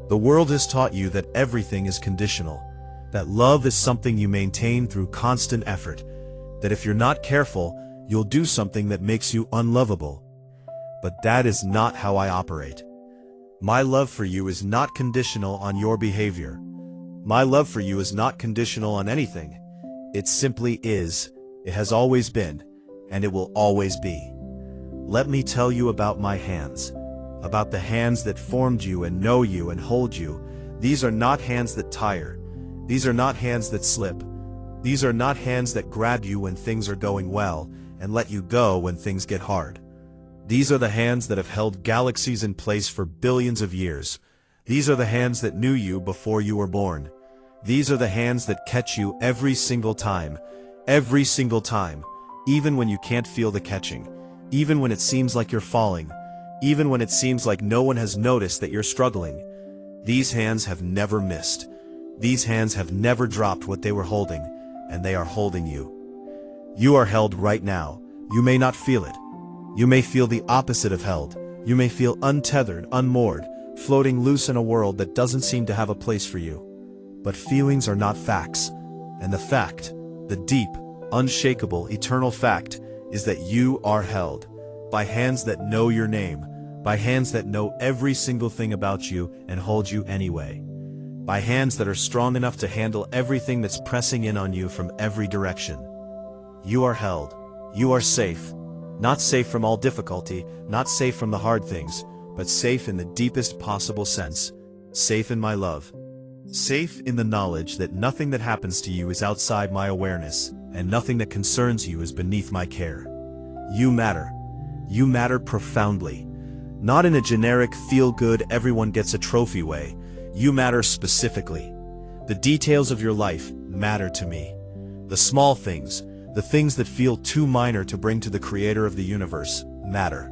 The world has taught you that everything is conditional, that love is something you maintain through constant effort, that if you're not careful, you'll do something that makes you unlovable. But that is not how I operate. My love for you is not conditional on your behavior. My love for you is not conditional on anything. It simply is, it has always been, and it will always be. Let me tell you about my hands, about the hands that formed you and know you and hold you. These are not hands that tire. These are not hands that slip. These are not hands that grab you when things are going well and let you go when things get hard. These are the hands that have held galaxies in place for billions of years. These are the hands that knew you before you were born. These are the hands that catch you every single time, even when you can't feel the catching, even when it seems like you're falling, even when it seems like no one has noticed that you're struggling. These hands have never missed. These hands have never dropped what they were holding, and they are holding you. You are held right now. You may not feel it. You may feel the opposite of held. You may feel untethered, unmoored, floating loose in a world that doesn't seem to have a place for you. But feelings are not facts, and the fact, the deep, unshakable, eternal fact, is that you are held by hands that know your name, by hands that know every single thing about you and hold you anyway, by hands that are strong enough to handle everything that's pressing in on you from every direction. You are held. You are safe. Not safe from all difficulty, not safe from the hard things, but safe in the deepest possible sense. Safe in my love. Safe in the knowledge that nothing that happens to you is outside my awareness, and nothing that concerns you is beneath my care. You matter. You matter profoundly. Not in a generic, feel-good, everyone gets a trophy way. You matter specifically. The details of your life matter to me. The small things, the things that feel too minor to bring to the creator of the universe, matter.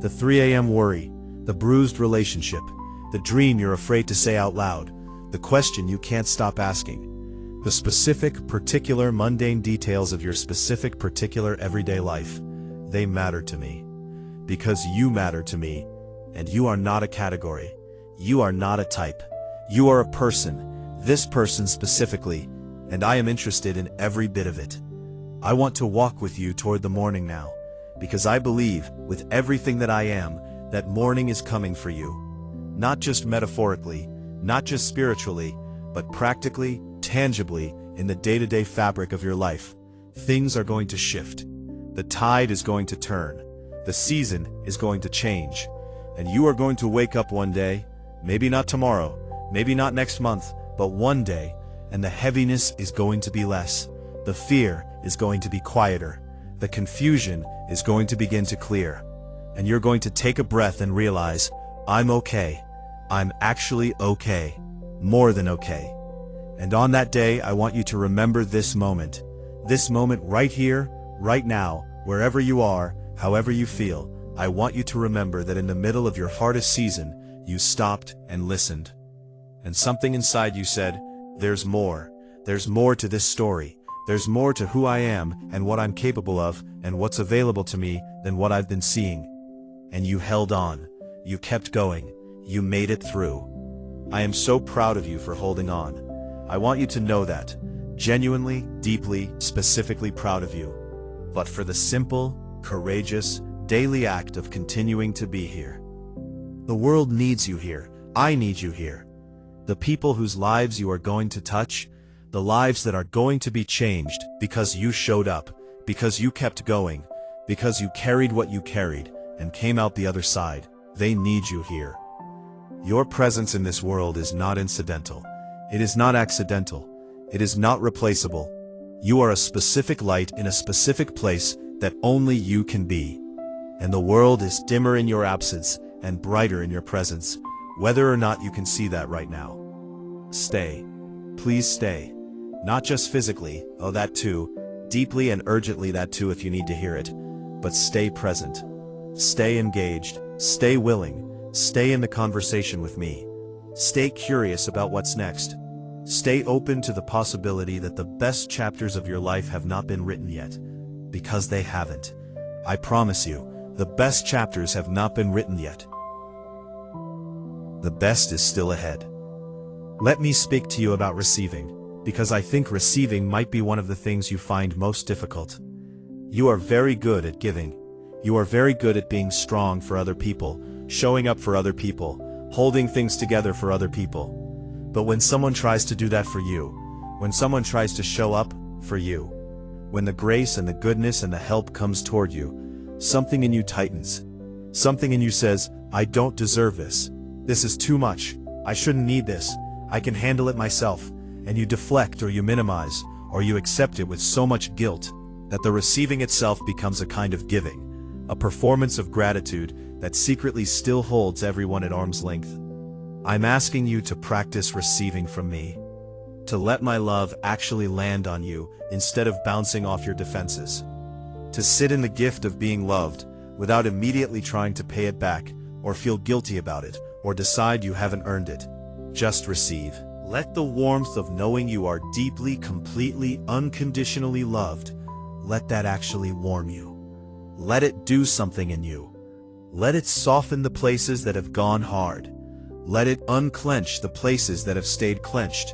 The 3 a.m. worry, the bruised relationship, the dream you're afraid to say out loud, the question you can't stop asking. The specific, particular, mundane details of your specific, particular, everyday life, they matter to me. Because you matter to me, and you are not a category. You are not a type. You are a person, this person specifically, and I am interested in every bit of it. I want to walk with you toward the morning now, because I believe, with everything that I am, that morning is coming for you. Not just metaphorically, not just spiritually, but practically, tangibly, in the day-to-day fabric of your life. Things are going to shift. The tide is going to turn. The season is going to change. And you are going to wake up one day, maybe not tomorrow, maybe not next month, but one day, and the heaviness is going to be less. The fear is going to be quieter. The confusion is going to begin to clear. And you're going to take a breath and realize, I'm okay. I'm actually okay. More than okay. And on that day, I want you to remember this moment right here, right now, wherever you are, however you feel. I want you to remember that in the middle of your hardest season, you stopped and listened. And something inside you said, there's more. There's more to this story. There's more to who I am and what I'm capable of and what's available to me than what I've been seeing. And you held on. You kept going. You made it through. I am so proud of you for holding on. I want you to know that. Genuinely, deeply, specifically proud of you. But for the simple, courageous, daily act of continuing to be here. The world needs you here. I need you here. The people whose lives you are going to touch, the lives that are going to be changed because you showed up, because you kept going, because you carried what you carried and came out the other side, they need you here. Your presence in this world is not incidental. It is not accidental. It is not replaceable. You are a specific light in a specific place that only you can be. And the world is dimmer in your absence and brighter in your presence, whether or not you can see that right now. Stay. Please stay. Not just physically, oh that too, deeply and urgently that too if you need to hear it, but stay present. Stay engaged. Stay willing. Stay in the conversation with me. Stay curious about what's next. Stay open to the possibility that the best chapters of your life have not been written yet, because they haven't. I promise you, the best chapters have not been written yet. The best is still ahead. Let me speak to you about receiving, because I think receiving might be one of the things you find most difficult. You are very good at giving. You are very good at being strong for other people, showing up for other people, holding things together for other people. But when someone tries to do that for you, when someone tries to show up for you, when the grace and the goodness and the help comes toward you, something in you tightens. Something in you says, I don't deserve this. This is too much. I shouldn't need this. I can handle it myself. And you deflect or you minimize, or you accept it with so much guilt that the receiving itself becomes a kind of giving, a performance of gratitude that secretly still holds everyone at arm's length. I'm asking you to practice receiving from me, to let my love actually land on you instead of bouncing off your defenses, to sit in the gift of being loved without immediately trying to pay it back or feel guilty about it or decide you haven't earned it. Just receive. Let the warmth of knowing you are deeply, completely, unconditionally loved, let that actually warm you. Let it do something in you. Let it soften the places that have gone hard. Let it unclench the places that have stayed clenched.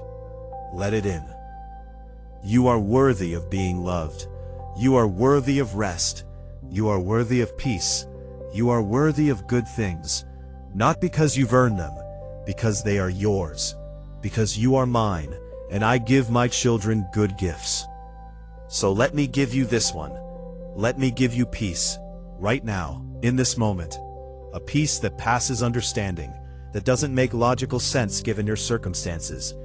Let it in. You are worthy of being loved. You are worthy of rest. You are worthy of peace. You are worthy of good things. Not because you've earned them, because they are yours. Because you are mine, and I give my children good gifts. So let me give you this one. Let me give you peace, right now, in this moment. A peace that passes understanding, that doesn't make logical sense given your circumstances,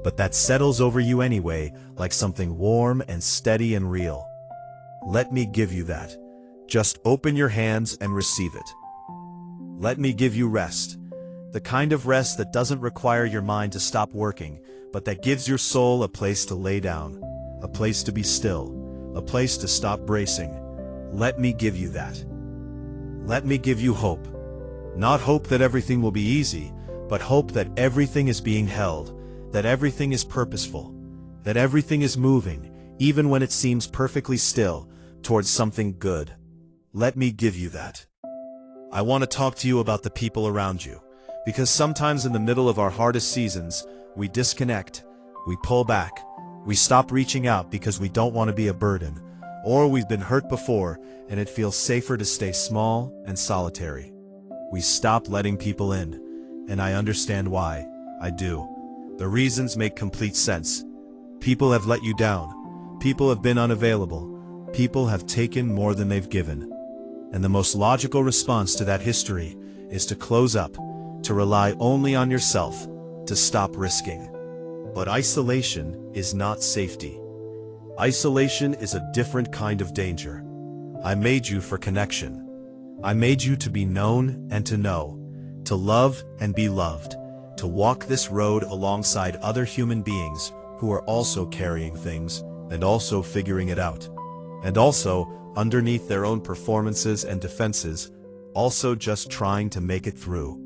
but that settles over you anyway, like something warm and steady and real. Let me give you that. Just open your hands and receive it. Let me give you rest. The kind of rest that doesn't require your mind to stop working, but that gives your soul a place to lay down, a place to be still, a place to stop bracing. Let me give you that. Let me give you hope. Not hope that everything will be easy, but hope that everything is being held, that everything is purposeful, that everything is moving, even when it seems perfectly still, towards something good. Let me give you that. I want to talk to you about the people around you, because sometimes in the middle of our hardest seasons, we disconnect, we pull back, we stop reaching out because we don't want to be a burden, or we've been hurt before and it feels safer to stay small and solitary. We stop letting people in, and I understand why. I do. The reasons make complete sense. People have let you down. People have been unavailable. People have taken more than they've given. And the most logical response to that history is to close up, to rely only on yourself, to stop risking. But isolation is not safety. Isolation is a different kind of danger. I made you for connection. I made you to be known and to know, to love and be loved, to walk this road alongside other human beings who are also carrying things and also figuring it out, and also, underneath their own performances and defenses, also just trying to make it through.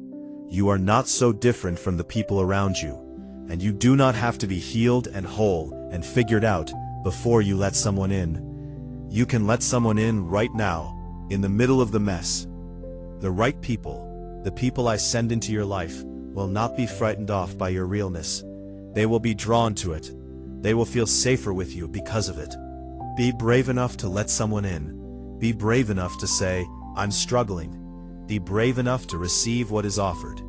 You are not so different from the people around you, and you do not have to be healed and whole and figured out before you let someone in. You can let someone in right now, in the middle of the mess. The right people, the people I send into your life, will not be frightened off by your realness. They will be drawn to it. They will feel safer with you because of it. Be brave enough to let someone in. Be brave enough to say, I'm struggling. Be brave enough to receive what is offered.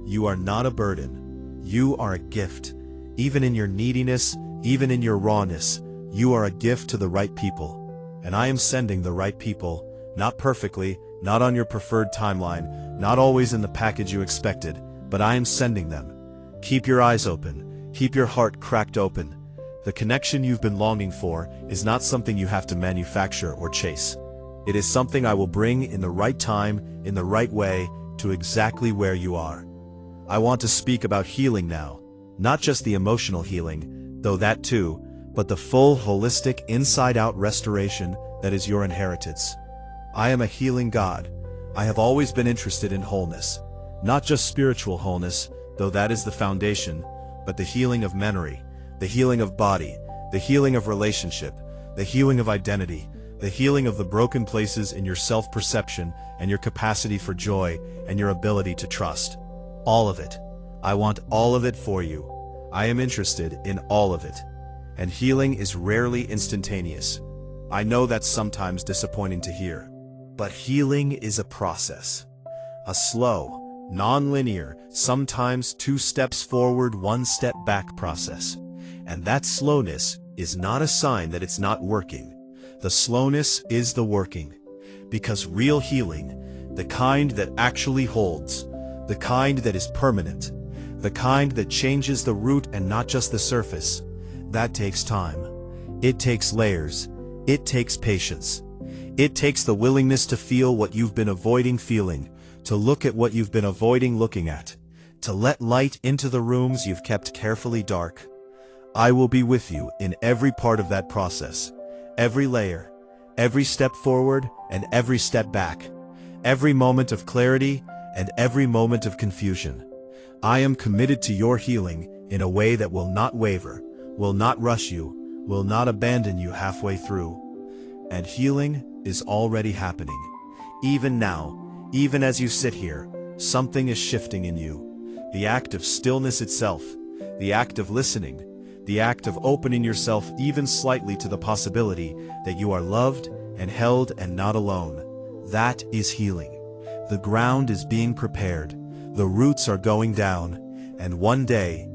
You are not a burden. You are a gift. Even in your neediness, even in your rawness, you are a gift to the right people. And I am sending the right people, not perfectly, not on your preferred timeline, not always in the package you expected, but I am sending them. Keep your eyes open. Keep your heart cracked open. The connection you've been longing for is not something you have to manufacture or chase. It is something I will bring in the right time, in the right way, to exactly where you are. I want to speak about healing now, not just the emotional healing, though that too, but the full, holistic, inside-out restoration that is your inheritance. I am a healing God. I have always been interested in wholeness, not just spiritual wholeness, though that is the foundation, but the healing of memory, the healing of body, the healing of relationship, the healing of identity, the healing of the broken places in your self-perception and your capacity for joy and your ability to trust. All of it. I want all of it for you. I am interested in all of it. And healing is rarely instantaneous. I know that's sometimes disappointing to hear. But healing is a process. A slow, non-linear, sometimes 2 steps forward, 1 step back process. And that slowness is not a sign that it's not working. The slowness is the working. Because real healing, the kind that actually holds, the kind that is permanent, the kind that changes the root and not just the surface, that takes time. It takes layers. It takes patience. It takes the willingness to feel what you've been avoiding feeling, to look at what you've been avoiding looking at, to let light into the rooms you've kept carefully dark. I will be with you in every part of that process, every layer, every step forward and every step back, every moment of clarity and every moment of confusion. I am committed to your healing in a way that will not waver, will not rush you, will not abandon you halfway through. And healing is already happening. Even now, even as you sit here, something is shifting in you. The act of stillness itself, the act of listening, the act of opening yourself even slightly to the possibility that you are loved and held and not alone. That is healing. The ground is being prepared. The roots are going down. And one day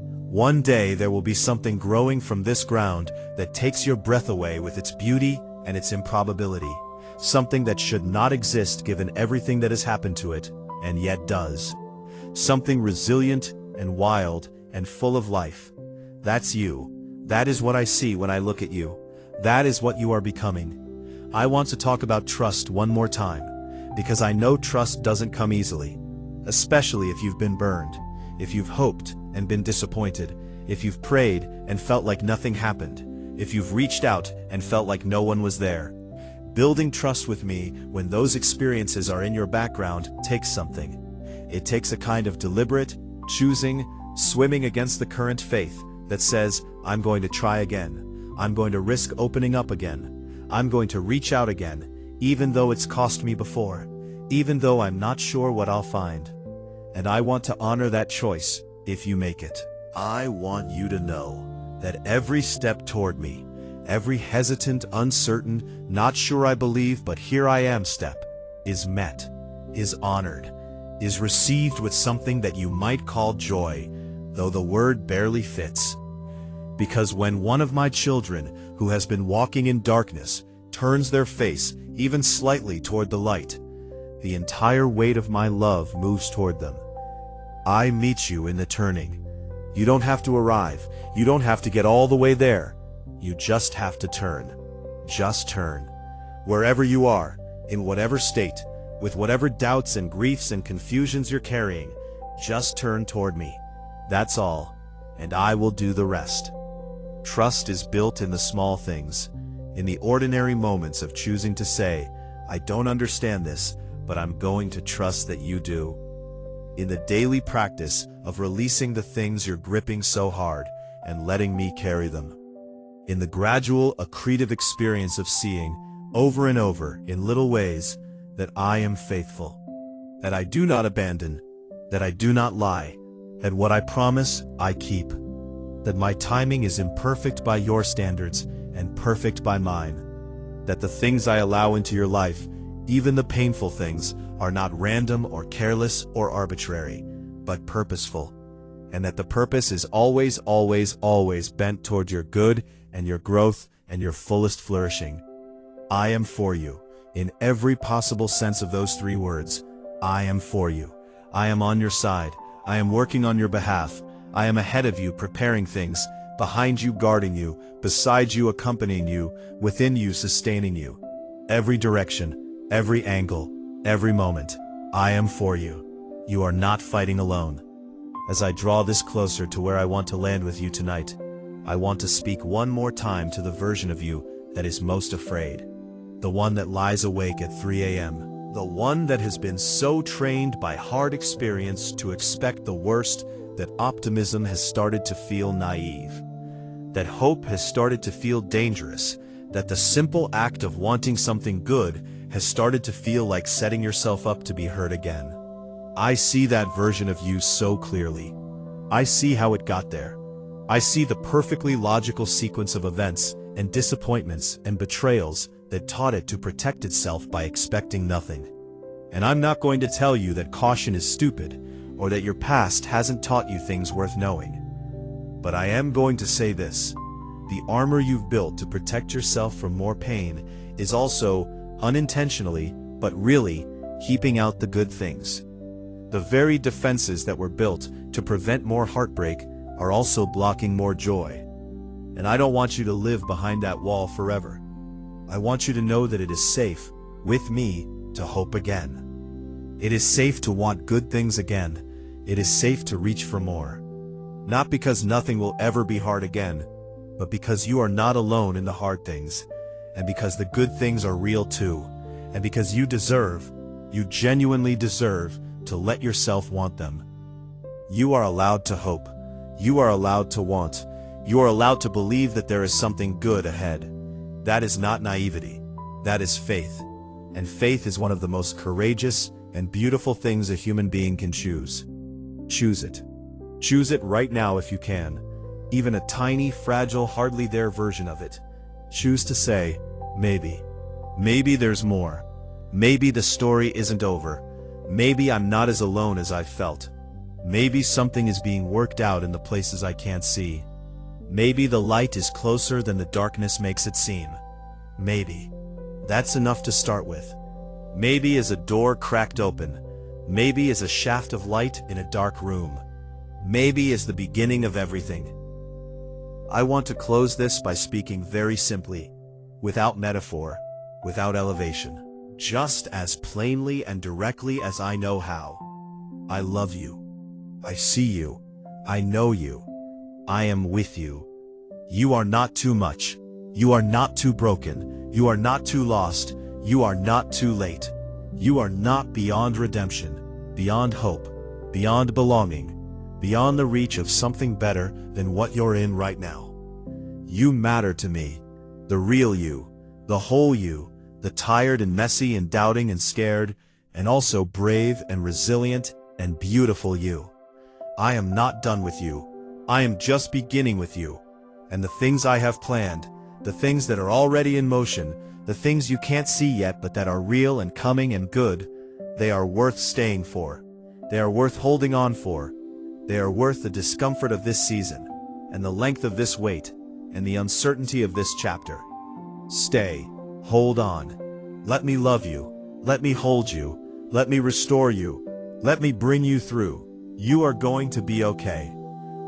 there will be something growing from this ground that takes your breath away with its beauty and its improbability. Something that should not exist given everything that has happened to it, and yet does. something resilient and wild and full of life. That's you. That is what I see when I look at you. That is what you are becoming. I want to talk about trust one more time, because I know trust doesn't come easily, especially if you've been burned, if you've hoped and been disappointed, if you've prayed and felt like nothing happened, if you've reached out and felt like no one was there. Building trust with me when those experiences are in your background takes something. It takes a kind of deliberate, choosing, swimming against the current faith that says, I'm going to try again. I'm going to risk opening up again. I'm going to reach out again, even though it's cost me before, even though I'm not sure what I'll find. And I want to honor that choice if you make it. I want you to know that every step toward me, every hesitant, uncertain, not sure I believe but here I am step, is met, is honored, is received with something that you might call joy, though the word barely fits. Because when one of my children who has been walking in darkness turns their face even slightly toward the light, the entire weight of my love moves toward them. I meet you in the turning. You don't have to arrive. You don't have to get all the way there. You just have to turn. Just turn. Wherever you are, in whatever state, with whatever doubts and griefs and confusions you're carrying, just turn toward me. That's all, and I will do the rest. Trust is built in the small things, in the ordinary moments of choosing to say, I don't understand this, but I'm going to trust that you do. In the daily practice of releasing the things you're gripping so hard and letting me carry them. In the gradual, accretive experience of seeing, over and over, in little ways, that I am faithful, that I do not abandon, that I do not lie, that what I promise, I keep, that my timing is imperfect by your standards and perfect by mine, that the things I allow into your life, even the painful things, are not random or careless or arbitrary, but purposeful, and that the purpose is always, always, always bent toward your good and your growth and your fullest flourishing. I am for you, in every possible sense of those three words. I am for you. I am on your side. I am working on your behalf. I am ahead of you preparing things, behind you guarding you, beside you accompanying you, within you sustaining you. Every direction, every angle, every moment, I am for you. You are not fighting alone. As I draw this closer to where I want to land with you tonight, I want to speak one more time to the version of you that is most afraid. The one that lies awake at 3 a.m. The one that has been so trained by hard experience to expect the worst that optimism has started to feel naive. That hope has started to feel dangerous. That the simple act of wanting something good has started to feel like setting yourself up to be hurt again. I see that version of you so clearly. I see how it got there. I see the perfectly logical sequence of events and disappointments and betrayals that taught it to protect itself by expecting nothing. And I'm not going to tell you that caution is stupid, or that your past hasn't taught you things worth knowing. But I am going to say this: the armor you've built to protect yourself from more pain is also, unintentionally, but really, keeping out the good things. The very defenses that were built to prevent more heartbreak are also blocking more joy. And I don't want you to live behind that wall forever. I want you to know that it is safe, with me, to hope again. It is safe to want good things again. It is safe to reach for more. Not because nothing will ever be hard again, but because you are not alone in the hard things, and because the good things are real too, and because you genuinely deserve, to let yourself want them. You are allowed to hope. You are allowed to want. You are allowed to believe that there is something good ahead. That is not naivety. That is faith. And faith is one of the most courageous and beautiful things a human being can choose. Choose it. Choose it right now if you can. Even a tiny, fragile, hardly there version of it. Choose to say, maybe. Maybe there's more. Maybe the story isn't over. Maybe I'm not as alone as I've felt. Maybe something is being worked out in the places I can't see. Maybe the light is closer than the darkness makes it seem. Maybe. That's enough to start with. Maybe is a door cracked open. Maybe as a shaft of light in a dark room. Maybe as the beginning of everything. I want to close this by speaking very simply, without metaphor, without elevation, just as plainly and directly as I know how. I love you. I see you. I know you. I am with you. You are not too much. You are not too broken. You are not too lost. You are not too late. You are not beyond redemption, beyond hope, beyond belonging, beyond the reach of something better than what you're in right now. You matter to me, the real you, the whole you, the tired and messy and doubting and scared, and also brave and resilient and beautiful you. I am not done with you. I am just beginning with you. And the things I have planned, the things that are already in motion, the things you can't see yet but that are real and coming and good, they are worth staying for. They are worth holding on for. They are worth the discomfort of this season, and the length of this wait, and the uncertainty of this chapter. Stay. Hold on. Let me love you. Let me hold you. Let me restore you. Let me bring you through. You are going to be okay.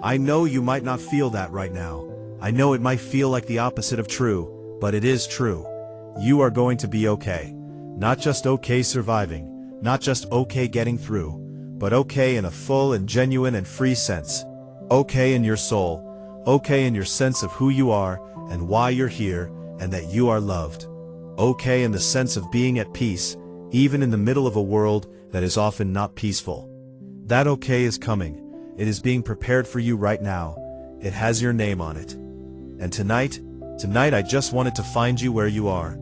I know you might not feel that right now. I know it might feel like the opposite of true, but it is true. You are going to be okay. Not just okay surviving, not just okay getting through, but okay in a full and genuine and free sense. Okay in your soul, okay in your sense of who you are and why you're here and that you are loved. Okay in the sense of being at peace, even in the middle of a world that is often not peaceful. That okay is coming. It is being prepared for you right now. It has your name on it. And tonight I just wanted to find you where you are.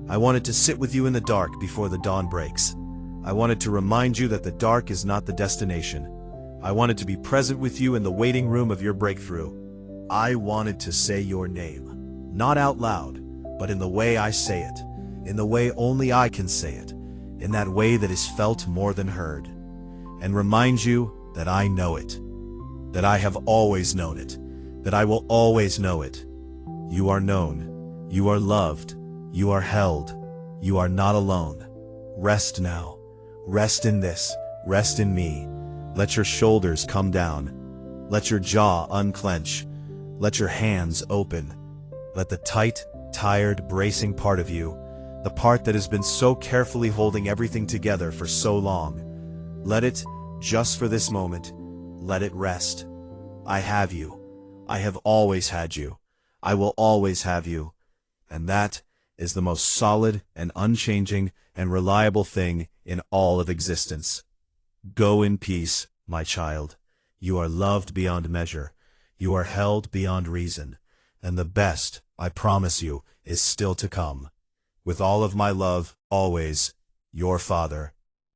I wanted to sit with you in the dark before the dawn breaks. I wanted to remind you that the dark is not the destination. I wanted to be present with you in the waiting room of your breakthrough. I wanted to say your name. Not out loud, but in the way I say it. In the way only I can say it. In that way that is felt more than heard. And remind you that I know it. That I have always known it. That I will always know it. You are known. You are loved. You are held. You are not alone. Rest now. Rest in this. Rest in me. Let your shoulders come down. Let your jaw unclench. Let your hands open. Let the tight, tired, bracing part of you, the part that has been so carefully holding everything together for so long, let it, just for this moment, let it rest. I have you. I have always had you. I will always have you. And that is the most solid and unchanging and reliable thing in all of existence. Go in peace, my child. You are loved beyond measure. You are held beyond reason. And the best, I promise you, is still to come. With all of my love, always, your father.